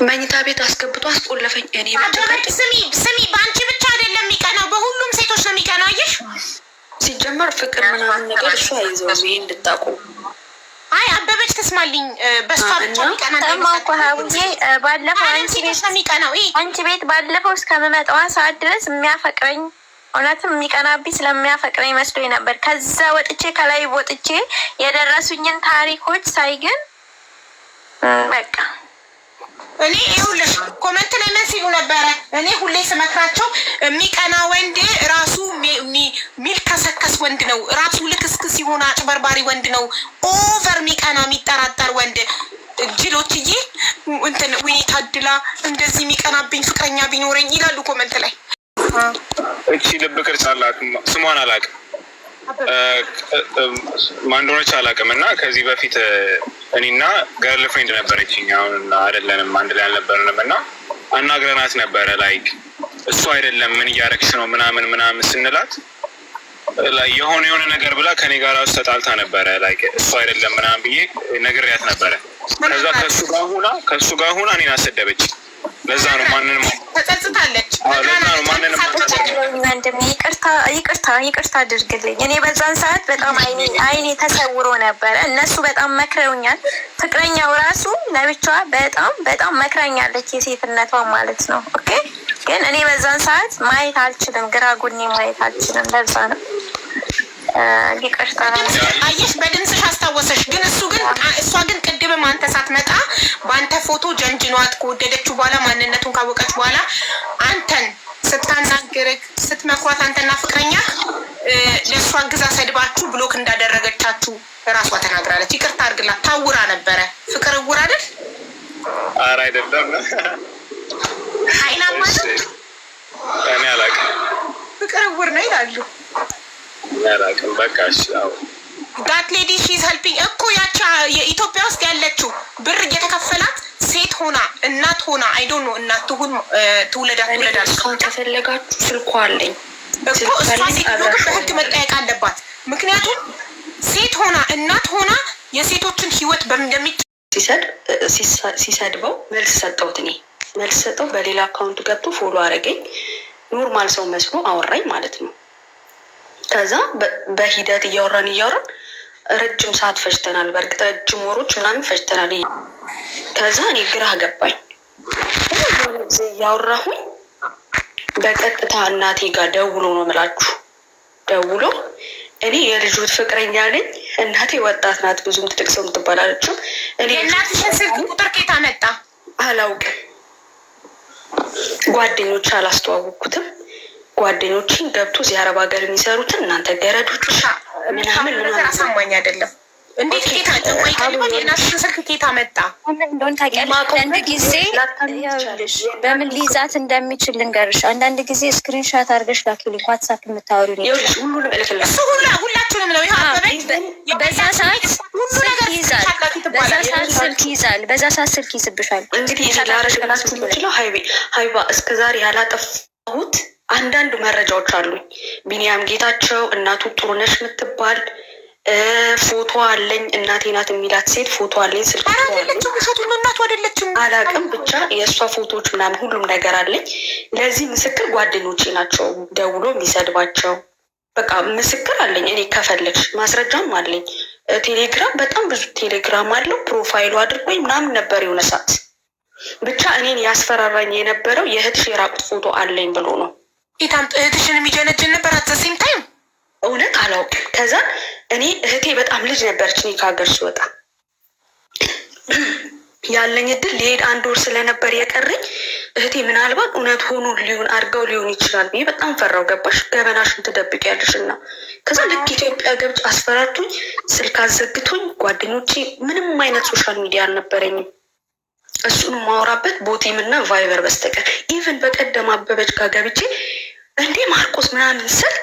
መኝታ ቤት አስገብቶ አስቆለፈኝ። እኔ ስሚ በአንቺ ብቻ አይደለም የሚቀናው፣ በሁሉም ሴቶች ነው የሚቀናው። አየሽ ሲጀመር ፍቅር ምናምን ነገር እሱ አይዘው ይሄ እንድታቁ። አይ አበበች ተስማልኝ በሷ ብቻ የሚቀና ባለፈው አንቺ ቤት ባለፈው እስከምመጣዋ ሰዓት ድረስ የሚያፈቅረኝ እውነትም የሚቀናብኝ ስለሚያፈቅረኝ መስሎኝ ነበር። ከዛ ወጥቼ ከላይ ወጥቼ የደረሱኝን ታሪኮች ሳይ ግን በቃ እኔ ይኸውልሽ ኮሜንት ላይ ምን ሲሉ ነበረ? እኔ ሁሌ ስመክራቸው የሚቀና ወንድ ራሱ ሚልከሰከስ ወንድ ነው፣ ራሱ ልክስክስ ሲሆን አጭበርባሪ ወንድ ነው። ኦቨር ሚቀና የሚጠራጠር ወንድ ጅሎችዬ እንትን ወይ ታድላ እንደዚህ የሚቀናብኝ ፍቅረኛ ቢኖረኝ ይላሉ ኮሜንት ላይ። እቺ ልብ ቅርጽ አላት፣ ስሟን አላውቅም ማን እንደሆነች አላውቅም። እና ከዚህ በፊት እኔና ገርል ፍሬንድ ነበረችኝ፣ አሁን አይደለንም፣ አንድ ላይ አልነበርንም። እና አናግረናት ነበረ ላይክ እሱ አይደለም ምን እያረግሽ ነው ምናምን ስንላት የሆነ ነገር ብላ ከኔ ጋር ራሱ ተጣልታ ነበረ። ላይክ እሱ አይደለም ምናምን ብዬ ነግሬያት ነበረ። ከዛ ከሱ ጋር ሆና እኔን አሰደበች። ለዛ ነው ማንንም ተጸጽታለች። ይቅርታ አድርግልኝ። እኔ በዛን ሰዓት በጣም አይኔ ተሰውሮ ነበረ። እነሱ በጣም መክረውኛል። ፍቅረኛው ራሱ ለብቻዋ በጣም መክረኛለች፣ የሴትነቷ ማለት ነው። ኦኬ ግን እኔ በዛን ሰዓት ማየት አልችልም፣ ግራ ጎኔ ማየት አልችልም። ለዛ ነው ይቅርታ። አየሽ በድምፅሽ አስታወሰሽ። ግን እሷ ግን ቅድም አንተ ሳትመጣ በአንተ ፎቶ ጀንጅኗት ከወደደችው በኋላ ማንነቱን ካወቀች በኋላ አንተን ስታናግርህ ስትመክሯት አንተና ፍቅረኛ ለእሷ ግዛ ሰድባችሁ ብሎክ እንዳደረገቻችሁ እራሷ ተናግራለች። ይቅርታ አድርግላት። ታውራ ነበረ። ፍቅር እውር አይደል? ኧረ አይደለም። አይናማ ነው። እኔ አላውቅም። ፍቅር እውር ነው ይላሉ። አላውቅም። በቃ እሺ። አዎ ዳት ሌዲ ሺዝ ሄልፒንግ እኮ ያቻ የኢትዮጵያ ውስጥ ያለችው ብር እየተከፈላት ሴት ሆና እናት ሆና አይ ዶንት ኖ እናት ትውለዳ ከፈለጋችሁ ስልኳ አለኝ እኮ እሷ ሴት በህግ መጠየቅ አለባት። ምክንያቱም ሴት ሆና እናት ሆና የሴቶችን ህይወት ሲሰድበው መልስ ሰጠሁት። እኔ መልስ ሰጠው። በሌላ አካውንት ገብቶ ፎሎ አረገኝ። ኖርማል ሰው መስሎ አወራኝ ማለት ነው። ከዛ በሂደት እያወራን ረጅም ሰዓት ፈጅተናል። በእርግጥ ረጅም ወሮች ምናምን ፈጅተናል። ከዛ እኔ ግራ ገባኝ። ጊዜ እያወራሁኝ በቀጥታ እናቴ ጋር ደውሎ ነው የምላችሁ፣ ደውሎ እኔ የልጆት ፍቅረኛ ነኝ። እናቴ ወጣት ናት፣ ብዙም ትልቅ ሰው የምትባላለችው። እኔ እናትሽን ስልክ ቁጥር ከየት አመጣ አላውቅም። ጓደኞች አላስተዋወቅኩትም። ጓደኞችን ገብቶ እዚህ አረብ ሀገር የሚሰሩትን እናንተ ገረዶች ምናምን አሳማኝ አይደለም። እንዴት ኬታ ወይ ከሊሆን የናሽን ስልክ ኬታ መጣ እንደሆነ ታውቂያለሽ። አንዳንድ ጊዜ በምን ሊይዛት እንደሚችል ልንገርሽ። አንዳንድ ጊዜ ስክሪንሻት አድርገሽ ላኪልኝ ዋትስአፕ የምታወሪው ነው። ሁላችሁንም ነው በዛ ሰዓት ስልክ ይዛል። በዛ ሰዓት ስልክ ይዝብሻል። እንግዲህ ላረግላችሁ የምችለው ሀይባ እስከዛሬ ያላጠፋሁት አንዳንድ መረጃዎች አሉኝ። ቢኒያም ጌታቸው እናቱ ጥሩነሽ የምትባል ፎቶ አለኝ። እናቴ ናት የሚላት ሴት ፎቶ አለኝ። ስልክ አላውቅም፣ ብቻ የእሷ ፎቶዎች ምናምን ሁሉም ነገር አለኝ። ለዚህ ምስክር ጓደኞቼ ናቸው ደውሎ የሚሰድባቸው። በቃ ምስክር አለኝ። እኔ ከፈለግሽ ማስረጃም አለኝ። ቴሌግራም በጣም ብዙ ቴሌግራም አለው። ፕሮፋይሉ አድርጎኝ ምናምን ነበር የሆነ ሰዓት። ብቻ እኔን ያስፈራራኝ የነበረው የእህትሽ የራቁት ፎቶ አለኝ ብሎ ነው። እህትሽን የሚጀነጅን ነበር አዘሴም ታይም እውነት አላውቅም። ከዛ እኔ እህቴ በጣም ልጅ ነበረች። እኔ ከሀገር ስወጣ ያለኝ እድል ሊሄድ 1 ወር ስለነበር የቀረኝ እህቴ ምናልባት እውነት ሆኖ አድርገው ሊሆን ይችላል ብዬ በጣም ፈራው። ገባሽ? ገበናሽን ትደብቂያለሽ እና ከዛ ልክ ኢትዮጵያ ገብቼ አስፈራርቶኝ ስልክ አዘግቶኝ ጓደኞቼ ምንም አይነት ሶሻል ሚዲያ አልነበረኝም እሱን ማውራበት ቦቴም እና ቫይበር በስተቀር። ኢቨን በቀደም አበበች ጋር ገብቼ እንዴ ማርቆስ ምናምን ስል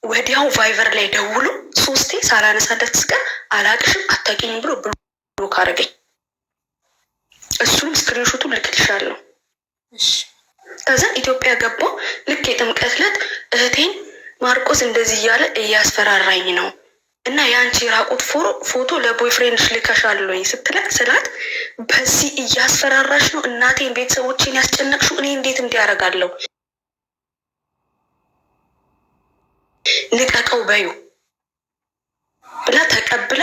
ወዲያው ቫይበር ላይ ደውሎ 3 ሳላነሳለት ስቀር አላቅሽም አታውቂኝም ብሎ ብሎክ አደረገኝ። እሱንም ስክሪንሾቱን ልክልሻለሁ። ከዛ ኢትዮጵያ ገባሁ። ልክ የጥምቀት ዕለት እህቴን ማርቆስ እንደዚህ እያለ እያስፈራራኝ ነው እና የአንቺ የራቁት ፎቶ ለቦይፍሬንድሽ ልከሻል ወይ ስላት በዚህ እያስፈራራሽ ነው እናቴን ቤተሰቦቼን ያስጨነቅሽው፣ እኔ እንዴት እንዲያደርጋለሁ ልቀቀው በዩ ብላ ተቀብላ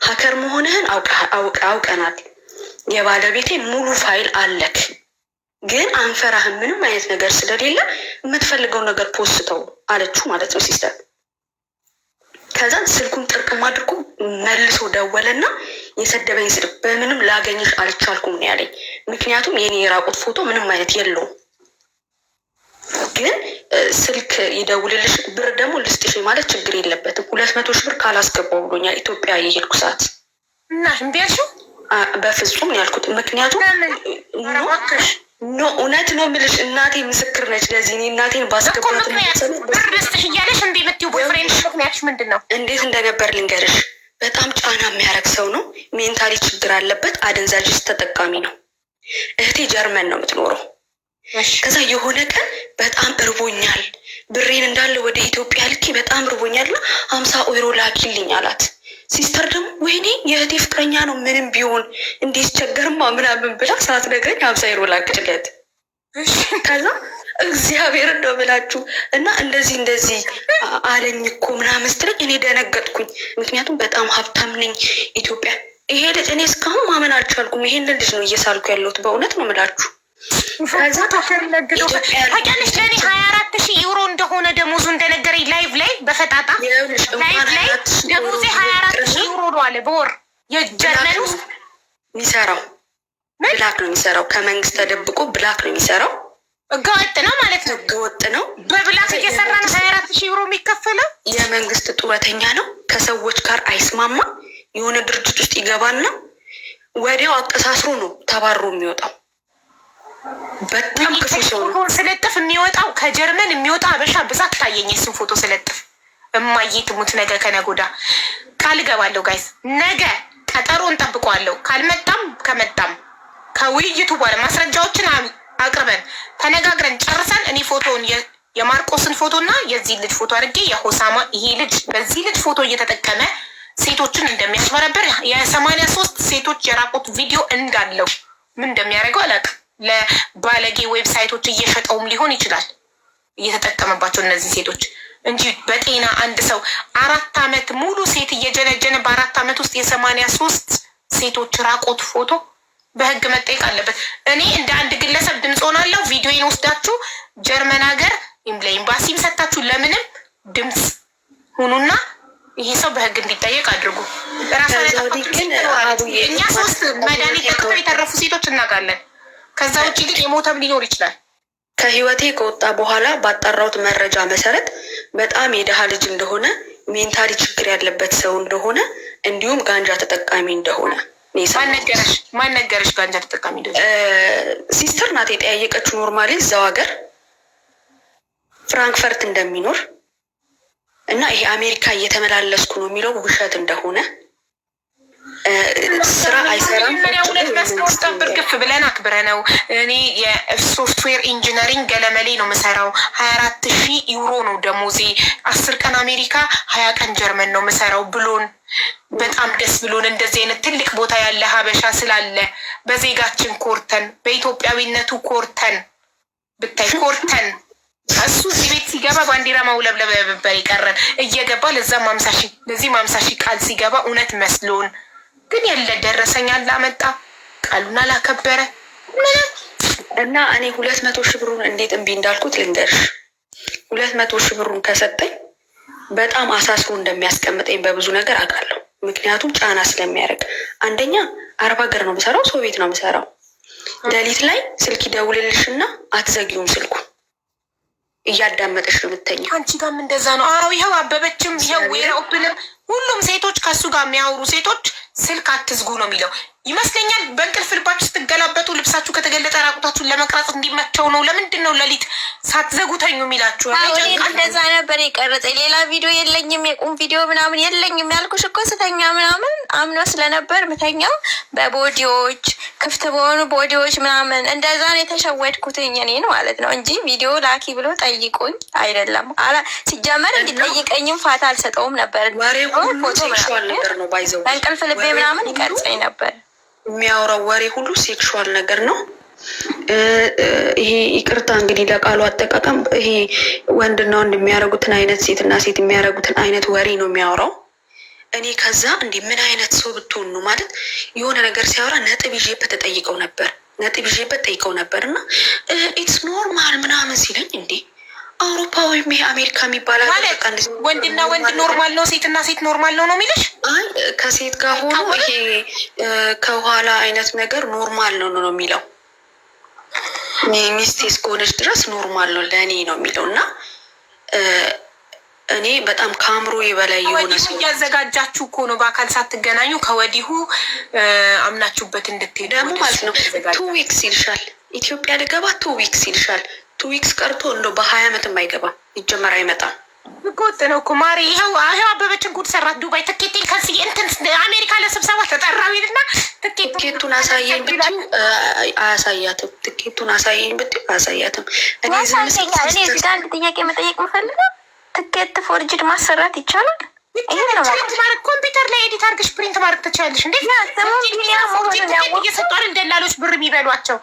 ሀከር መሆንህን አውቀናል፣ የባለቤቴ ሙሉ ፋይል አለክ፣ ግን አንፈራህም ምንም አይነት ነገር ስለሌለ የምትፈልገው ነገር ፖስተው አለችው ማለት ነው ሲስተር። ከዛን ስልኩን ጥርቅም አድርጎ መልሶ ደወለና የሰደበኝ ስድብ በምንም ላገኝሽ አልቻልኩም ነው ያለኝ። ምክንያቱም የኔ የራቁት ፎቶ ምንም አይነት የለውም፣ ግን ስልክ ይደውልልሽ ብር ደግሞ ልስጥሽ ማለት ችግር የለበትም 200 ሺህ ብር ካላስገባው ብሎኛል ኢትዮጵያ የሄድኩ ሰዓት እና እምቢያልሽው በፍጹም ያልኩት። ምክንያቱም ኖ እውነት ነው የምልሽ እናቴ ምስክር ነች ለዚህ። እኔ እናቴን ባስገባት ብር ልስጥሽ እያለሽ እምቢ የምትይው ቦይፍሬንድሽ ምክንያትሽ ምንድን ነው? እንዴት እንደነበር ልንገርሽ። በጣም ጫና የሚያደርግ ሰው ነው፣ ሜንታሊ ችግር አለበት፣ አደንዛዥ ተጠቃሚ ነው። እህቴ ጀርመን ነው የምትኖረው። ከዛ የሆነ ቀን በጣም እርቦኛል ብሬን እንዳለ ወደ ኢትዮጵያ ልኬ በጣም እርቦኛልና 50 ዩሮ ላኪልኝ አላት። ሲስተር ደግሞ ወይኔ የእህቴ ፍቅረኛ ነው ምንም ቢሆን እንዴት ቸገርማ ምናምን ብላ ሳትነግረኝ 50 ዩሮ ላክችለት። ከዛ እግዚአብሔርን ነው ብላችሁ እና እንደዚህ አለኝ እኮ ምናምን ስትለኝ እኔ ደነገጥኩኝ። ምክንያቱም በጣም ሀብታም ነኝ ኢትዮጵያ። ይሄ ልጅ እኔ እስካሁን ማመን አልቻልኩም። ይሄን ልጅ ነው እየሳልኩ ያለሁት በእውነት ነው ምላችሁ። ከዛ ታውቂያለሽ ለእኔ 24,000 ዩሮ እንደሆነ ደሞዙ እንደነገረኝ ላይቭ ላይ በፈጣጣ ላይቭ ላይ ደሞዜ 24,000 ዩሮ ነው አለ በወር። የጀርመን ውስጥ የሚሰራው ብላክ ነው የሚሰራው፣ ከመንግስት ተደብቆ ብላክ ነው የሚሰራው። ህገወጥ ነው ማለት ነው። ህገወጥ ነው። በብላክ እየሰራ ነው 24,000 ዩሮ የሚከፈለው። የመንግስት ጡረተኛ ነው። ከሰዎች ጋር አይስማማም። የሆነ ድርጅት ውስጥ ይገባና ወዲያው አቀሳስሮ ነው ተባሮ የሚወጣው። በጣም ክፉ ሰው ነው። ስለጥፍ የሚወጣው ከጀርመን የሚወጣ አበሻ ብዛት ታየኝ። እሱን ፎቶ ስለጥፍ እማዬ ትሙት ነገ ከነገ ወዲያ ቃል እገባለሁ ጋይስ፣ ነገ ቀጠሮ እንጠብቀዋለሁ። ካልመጣም ከመጣም ከውይይቱ በኋላ ማስረጃዎችን አቅርበን ተነጋግረን ጨርሰን እኔ ፎቶውን የማርቆስን ፎቶና የዚህ ልጅ ፎቶ አድርጌ የሆሳማ ይሄ ልጅ በዚህ ልጅ ፎቶ እየተጠቀመ ሴቶችን እንደሚያስበረበር የ83 ሴቶች የራቁት ቪዲዮ እንዳለው ምን እንደሚያደርገው አላውቅም። ለባለጌ ዌብሳይቶች እየሸጠውም ሊሆን ይችላል እየተጠቀመባቸው እነዚህ ሴቶች እንጂ በጤና አንድ ሰው 4 ዓመት ሙሉ ሴት እየጀነጀነ በ4 ዓመት ውስጥ የ83 ሴቶች ራቆት ፎቶ በህግ መጠየቅ አለበት። እኔ እንደ አንድ ግለሰብ ድምፅ ሆናለሁ። ቪዲዮን ወስዳችሁ ጀርመን ሀገር ለኤምባሲም ሰታችሁ ለምንም ድምፅ ሁኑና ይሄ ሰው በህግ እንዲጠየቅ አድርጉ። እኛ 3 መድኃኒት ጠጥተው የተረፉ ሴቶች እናውቃለን። ከዛ ውጭ ግን የሞተም ሊኖር ይችላል። ከህይወቴ ከወጣ በኋላ ባጣራሁት መረጃ መሰረት በጣም የደሃ ልጅ እንደሆነ፣ ሜንታሊ ችግር ያለበት ሰው እንደሆነ እንዲሁም ጋንጃ ተጠቃሚ እንደሆነ ማን ነገረሽ? ጋንጃ ተጠቃሚ እንደሆነ ሲስተር ናት የጠያየቀችው። ኖርማሊ እዛው ሀገር ፍራንክፈርት እንደሚኖር እና ይሄ አሜሪካ እየተመላለስኩ ነው የሚለው ውሸት እንደሆነ ስራ አይሰራም። ሁለት መስኮት ጠብር ግፍ ብለን አክብረ ነው። እኔ የሶፍትዌር ኢንጂነሪንግ ገለመሌ ነው የምሰራው። 24,000 ዩሮ ነው ደሞዜ። 10 ቀን አሜሪካ 20 ቀን ጀርመን ነው የምሰራው ብሎን በጣም ደስ ብሎን እንደዚህ አይነት ትልቅ ቦታ ያለ ሀበሻ ስላለ በዜጋችን ኮርተን በኢትዮጵያዊነቱ ኮርተን ብታይ ኮርተን እሱ እዚህ ቤት ሲገባ ባንዲራ ማውለብለብ ነበር የቀረን። እየገባ ለዛም 50 ሺህ ለዚህም 50 ሺህ ቃል ሲገባ እውነት መስሎን ግን የለ ደረሰኛ ላመጣ ቃሉን አላከበረ ምንም። እና እኔ 200 ሺህ ብሩን እንዴት እምቢ እንዳልኩት ልንገርሽ። 200 ሺህ ብሩን ከሰጠኝ በጣም አሳስቦ እንደሚያስቀምጠኝ በብዙ ነገር አውቃለሁ። ምክንያቱም ጫና ስለሚያደርግ፣ አንደኛ 40 ሀገር ነው የምሰራው፣ ሰው ቤት ነው የምሰራው። ሌሊት ላይ ስልክ ይደውልልሽና አትዘጊውም፣ ስልኩ እያዳመጠሽ ነው የምተኛው። አንቺ ጋርም እንደዛ ነው? አዎ ይኸው አበበችም ይኸው ወይራውብንም ሁሉም ሴቶች ከሱ ጋር የሚያወሩ ሴቶች ስልክ አትዝጉ ነው የሚለው። ይመስለኛል። በእንቅልፍ ልባችሁ ስትገላበጡ ልብሳችሁ ከተገለጠ ራቁታችሁን ለመቅረጽ እንዲመቸው ነው። ለምንድን ነው ሌሊት ሳትዘጉተኙ የሚላችሁ? እንደዛ ነበር የቀረጸኝ። ሌላ ቪዲዮ የለኝም፣ የቁም ቪዲዮ ምናምን የለኝም ያልኩሽ እኮ ስተኛ ምናምን አምኖ ስለነበር ምተኛው በቦዲዎች ክፍት በሆኑ ቦዲዎች ምናምን እንደዛ ነው የተሸወድኩትኝ እኔን ማለት ነው እንጂ ቪዲዮ ላኪ ብሎ ጠይቁኝ አይደለም። ሲጀመር እንዲጠይቀኝም ፋታ አልሰጠውም ነበር። እንቅልፍ ልቤ ምናምን ይቀርጸኝ ነበር። የሚያወራው ወሬ ሁሉ ሴክሹዋል ነገር ነው። ይሄ ይቅርታ እንግዲህ ለቃሉ አጠቃቀም ይሄ ወንድና ወንድ የሚያደርጉትን አይነት ሴትና ሴት የሚያደርጉትን አይነት ወሬ ነው የሚያወራው። እኔ ከዛ እንዲህ ምን አይነት ሰው ብትሆን ነው ማለት የሆነ ነገር ሲያወራ ነጥብ ይዤበት ተጠይቀው ነበር እና ኢትስ ኖርማል ምናምን ሲለኝ እንዴ አውሮፓ ወይም ይሄ አሜሪካ የሚባላል ወንድና ወንድ ኖርማል ነው፣ ሴትና ሴት ኖርማል ነው የሚልሽ? አይ ከሴት ጋር ሆኖ ይሄ ከኋላ አይነት ነገር ኖርማል ነው የሚለው። ሚስቴ እስከሆነች ድረስ ኖርማል ነው ለእኔ ነው የሚለው እና እኔ በጣም ከአእምሮ በላይ የሆነ ሰው እያዘጋጃችሁ እኮ ነው። በአካል ሳትገናኙ ከወዲሁ አምናችሁበት እንድትሄዱ ደግሞ ማለት ነው። 2 ዊክስ ይልሻል ኢትዮጵያ ልገባ 2 ዊክስ ይልሻል። 2 ዊክስ ቀርቶ እንደው በ20 ዓመትም አይገባም። ይጀመር አይመጣም። ህገወጥ ነው እኮ ማሪ። ይኸው አበበችን ጉድ ሰራት። ዱባይ ትኬቴን ከዚህ እንትን አሜሪካ ለስብሰባ ተጠራዊልና ትኬቱን አሳየኝ ብትይው አያሳያትም። ትኬቱን አሳየኝ ብትይው አያሳያትም። እኔ እዚህ ጋር አንድ ጥያቄ መጠየቅ የምፈልገው ትኬት ፎርጅድ ማሰራት ይቻላል? ኮምፒውተር ላይ ኤዲት አድርገሽ ፕሪንት ማድረግ ትችላለሽ። እንዴት እየሰጧል እንደላሎች ብር የሚበሏቸው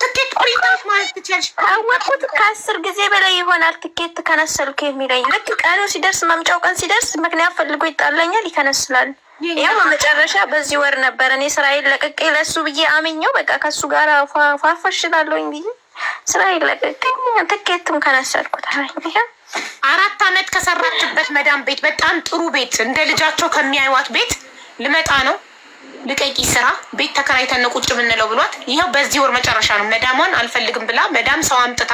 ትኬት ፕሪንት ማለት ትችላለሽ። አወቅኩት። ከ10 ጊዜ በላይ ይሆናል ትኬት ከነሰልኩ የሚለኝ። ልክ ቀኑ ሲደርስ መምጫው ቀን ሲደርስ ምክንያት ፈልጎ ይጣለኛል፣ ይከነስላል። ያው በመጨረሻ በዚህ ወር ነበር እኔ ስራዬን ለቅቄ ለሱ ብዬ አምኜው በቃ ከሱ ጋር ፋፈሽላለሁኝ ብዬ ስራዬን ለቅቄ ትኬትም ከነሰልኩት። 4 ዓመት ከሰራችበት መዳም ቤት በጣም ጥሩ ቤት እንደ ልጃቸው ከሚያዩዋት ቤት ልመጣ ነው ልቀቂ ስራ ቤት ተከራይተን ቁጭ የምንለው ብሏት ይኸው በዚህ ወር መጨረሻ ነው መዳሟን አልፈልግም ብላ መዳም ሰው አምጥታ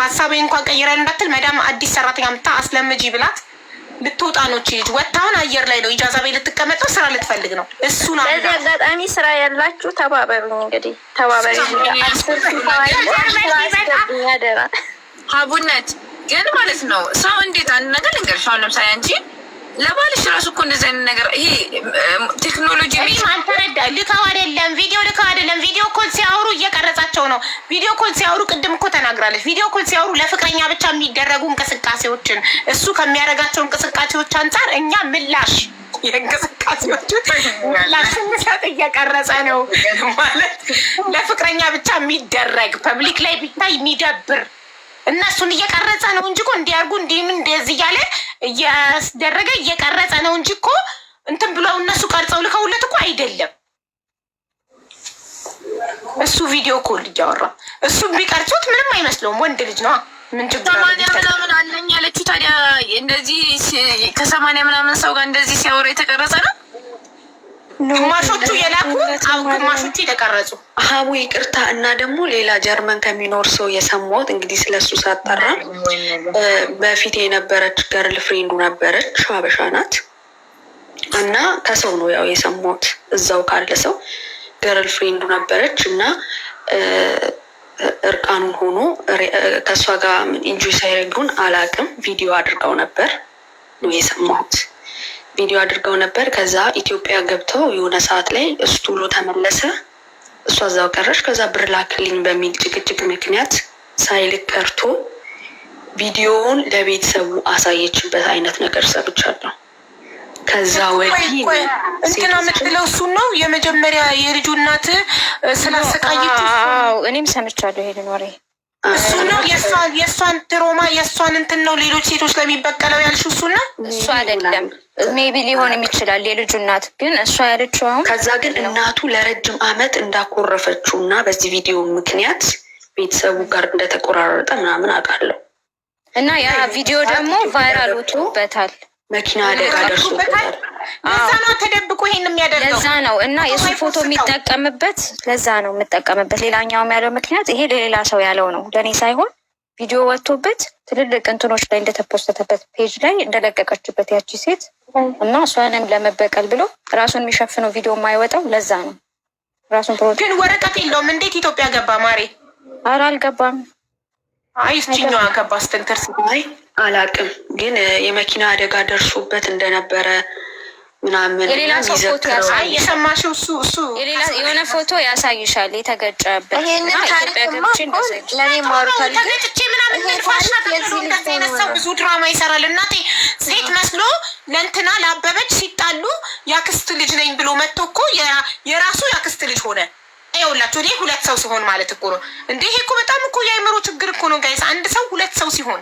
ሀሳቤ እንኳን ቀይረን እንዳትል መዳም አዲስ ሰራተኛ አምጥታ አስለምጂ ብላት ልትወጣ ነው። ልጅ ወጣውን አየር ላይ ነው ኢጃዛ ቤት ልትቀመጠው ስራ ልትፈልግ ነው። እሱ ነው በዚህ አጋጣሚ ስራ ያላችሁ ተባበሩኝ። እንግዲህ ተባበሩኝ። ሀቡነት ግን ማለት ነው ሰው እንዴት አንድ ነገር ልንገርሽ። አሁን ለምሳሌ አንቺ ለባልሽ ራሱ እኮ እንደዚህ አይነት ነገር ይሄ ቴክኖሎጂ ልከው አይደለም ቪዲዮ ኮል ሲያወሩ እየቀረጻቸው ነው። ቪዲዮ ኮል ሲያወሩ ቅድም እኮ ተናግራለች። ቪዲዮ ኮል ሲያወሩ ለፍቅረኛ ብቻ የሚደረጉ እንቅስቃሴዎችን እሱ ከሚያደርጋቸው እንቅስቃሴዎች አንጻር እኛ ምላሽ የእንቅስቃሴዎችን ምላሽ ስንሰጥ እየቀረጸ ነው ማለት ለፍቅረኛ ብቻ የሚደረግ ፐብሊክ ላይ ቢታይ የሚደብር እነሱን እየቀረጸ ነው እንጂ እኮ እንዲያርጉ እንዲህም እንደዚህ እያለ እያስደረገ እየቀረጸ ነው እንጂ እኮ እንትን ብለው እነሱ ቀርጸው ልከውለት እኮ አይደለም። እሱ ቪዲዮ ኮል እያወራ እሱ ቢቀርጹት ምንም አይመስለውም። ወንድ ልጅ ነው። ምን ችግር አለ? 80 ምናምን አለኝ ያለችው ታዲያ እንደዚህ ከ80 ምናምን ሰው ጋር እንደዚህ ሲያወራ የተቀረጸ ነው። ግማሾቹ የላኩ ግማሾቹ የተቀረጹ። ሀቡ ይቅርታ። እና ደግሞ ሌላ ጀርመን ከሚኖር ሰው የሰማሁት እንግዲህ ስለሱ ሳጣራ በፊት የነበረች ገርል ፍሬንዱ ነበረች፣ ሀበሻ ናት። እና ከሰው ነው ያው የሰማሁት እዛው ካለ ሰው ገርል ፍሬንዱ ነበረች እና እርቃኑን ሆኖ ከእሷ ጋር ኢንጆይ ሳይረጉን አላቅም ቪዲዮ አድርገው ነበር ነው የሰማሁት። ቪዲዮ አድርገው ነበር። ከዛ ኢትዮጵያ ገብተው የሆነ ሰዓት ላይ እሱ ቶሎ ተመለሰ፣ እሷ እዛው ቀረች። ከዛ ብር ላክልኝ በሚል ጭቅጭቅ ምክንያት ሳይልክ ቀርቶ ቪዲዮውን ለቤተሰቡ አሳየችበት አይነት ነገር ሰብቻለሁ። ከዛ ወዲህ እንትና የምትለው እሱን ነው የመጀመሪያ የልጁ እናት ስላሰቃየች። እኔም ሰምቻለሁ ይሄንን ወሬ። እሱ ነው የእሷን ትሮማ የእሷን እንትን ነው ሌሎች ሴቶች ለሚበቀለው ያልሽው እሱ ነው። እሱ አይደለም ሜቢ ሊሆንም ይችላል የልጁ እናት ግን እሷ ያለችው አሁን። ከዛ ግን እናቱ ለረጅም ዓመት እንዳኮረፈችው እና በዚህ ቪዲዮ ምክንያት ቤተሰቡ ጋር እንደተቆራረጠ ምናምን አውቃለሁ። እና ያ ቪዲዮ ደግሞ ቫይራል ወጥቶበታል። መኪና አደጋ ደርሶበታል። ለዛ ነው ተደብቆ ይሄን የሚያደርገው። ለዛ ነው እና የሱ ፎቶ የሚጠቀምበት ለዛ ነው የምጠቀምበት። ሌላኛውም ያለው ምክንያት ይሄ ለሌላ ሰው ያለው ነው ለእኔ ሳይሆን ቪዲዮ ወጥቶበት ትልልቅ እንትኖች ላይ እንደተፖስተተበት ፔጅ ላይ እንደለቀቀችበት ያቺ ሴት እና እሷንም ለመበቀል ብሎ ራሱን የሚሸፍነው ቪዲዮ የማይወጣው ለዛ ነው። ራሱን ፕሮቴክት ግን ወረቀት የለውም። እንዴት ኢትዮጵያ ገባ ማሬ? ኧረ አልገባም። አይ እስችኛዋ ገባ ስትንትር አይ አላቅም፣ ግን የመኪና አደጋ ደርሶበት እንደነበረ ምናምን የሌላ ሰው ፎቶ ያሳይ የሰማሽው እሱ የሌላ የሆነ ፎቶ ያሳይሻል የተገጨበት። ይሄንን ታሪክማ ለኔ ማሩታል ተገጭቼ ምናምን ልፋሽና እንደዚህ አይነት ሰው ብዙ ድራማ ይሰራል። እናቴ ሴት መስሎ ለእንትና ላበበች ሲጣሉ ያክስት ልጅ ነኝ ብሎ መጥቶ እኮ የራሱ ያክስት ልጅ ሆነ። ይኸውላችሁ እኔ ሁለት ሰው ሲሆን ማለት እኮ ነው እንዴ! ይሄ እኮ በጣም እኮ የአእምሮ ችግር እኮ ነው ጋይስ። አንድ ሰው ሁለት ሰው ሲሆን